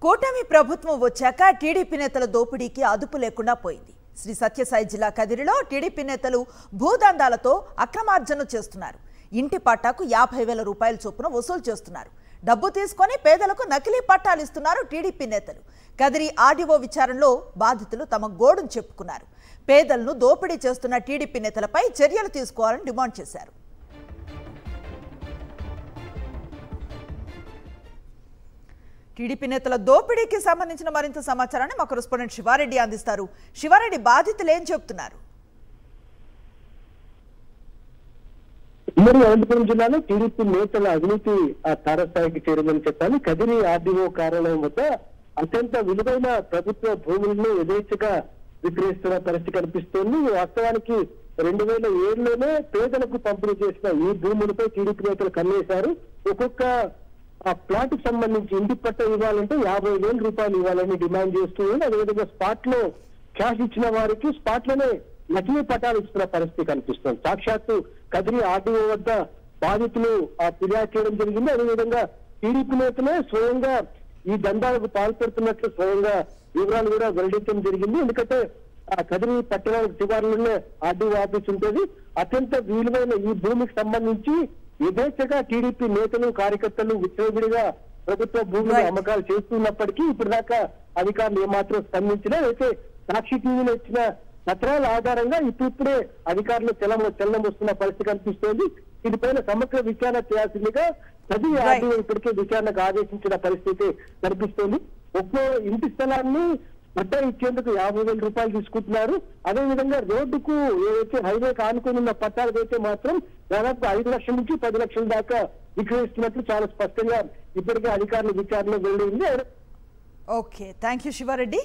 కూటమి ప్రభుత్వం వచ్చాక టీడీపీ నేతల దోపిడీకి అదుపు లేకుండా పోయింది. శ్రీ సత్యసాయి జిల్లా కదిరిలో టీడీపీ నేతలు భూదందాలతో అక్రమార్జన చేస్తున్నారు. ఇంటి పట్టాకు 50,000 రూపాయల చొప్పున వసూలు చేస్తున్నారు. డబ్బు తీసుకొని పేదలకు నకిలీ పట్టాలు ఇస్తున్నారు టీడీపీ నేతలు. కదిరి ఆర్డీఓ విచారణలో బాధితులు తమ గోడును చెప్పుకున్నారు. పేదలను దోపిడీ చేస్తున్న టీడీపీ నేతలపై చర్యలు తీసుకోవాలని డిమాండ్ చేశారు. టీడీపీ నేతల దోపిడీకి సంబంధించిన మరింత సమాచారాన్ని మా కరెస్పాండెంట్ శివారెడ్డి అందిస్తారు. శివారెడ్డి, బాధితులు ఏం చెప్తున్నారు? ఉమ్మడి అనంతపురం జిల్లాలో టీడీపీ నేతల అవినీతి తారస్థాయికి చేరిందని చెప్పాలి. కదిరి ఆర్డీఓ కార్యాలయం వద్ద అత్యంత విలువైన ప్రభుత్వ భూములను యథేచ్ఛగా విక్రయిస్తున్న పరిస్థితి కనిపిస్తోంది. వాస్తవానికి 2007లోనే పేదలకు పంపిణీ చేసిన ఈ భూములపై టీడీపీ నేతలు కన్నేశారు. ఒక్కొక్క ప్లాట్ కు సంబంధించి ఇంటి పట్ట ఇవ్వాలంటే 50,000 రూపాయలు ఇవ్వాలని డిమాండ్ చేస్తుంది. అదేవిధంగా స్పాట్ లో క్యాష్ ఇచ్చిన వారికి స్పాట్ లోనే నకిలీ పట్టాలు ఇస్తున్న పరిస్థితి కనిపిస్తుంది. సాక్షాత్తు కదిరి ఆర్డీఓ వద్ద బాధితులు ఫిర్యాదు చేయడం జరిగింది. అదేవిధంగా టీడీపీ నేతలే స్వయంగా ఈ దందాలకు పాల్పడుతున్నట్లు స్వయంగా వివరాలు కూడా వెల్లడించడం జరిగింది. ఎందుకంటే కదిరి పట్టణానికి శివారులోనే ఆర్డీఓ ఆఫీస్ ఉంటుంది. అత్యంత విలువైన ఈ భూమికి సంబంధించి యథేచ్ఛగా టీడీపీ నేతలు కార్యకర్తలు విచ్చలవిడిగా ప్రభుత్వ భూములు అమ్మకాలు చేస్తున్నప్పటికీ ఇప్పుడు దాకా అధికారులు ఏమాత్రం స్పందించలేదు. అయితే సాక్షి టీవీలో ఇచ్చిన పత్రాల ఆధారంగా ఇప్పుడే అధికారులు చలనం వస్తున్న పరిస్థితి కనిపిస్తోంది. దీనిపైన సమగ్ర విచారణ చేయాల్సిందిగా కదిరి ఆర్డీఓ ఇప్పటికే విచారణకు ఆదేశించిన పరిస్థితి కనిపిస్తోంది. ఒక్కో ఇంటి స్థలాన్ని పట్టా ఇచ్చేందుకు 50,000 రూపాయలు తీసుకుంటున్నారు. అదేవిధంగా రోడ్డుకు ఏదైతే హైవేకి ఆనుకుని ఉన్న పట్టాలకు అయితే మాత్రం దాదాపు 5 లక్షల నుంచి 10 లక్షల దాకా విక్రయిస్తున్నట్లు చాలా స్పష్టంగా ఇప్పటికే అధికారుల విచారణలో వెళ్లింది. Okay, thank you Sivareddy.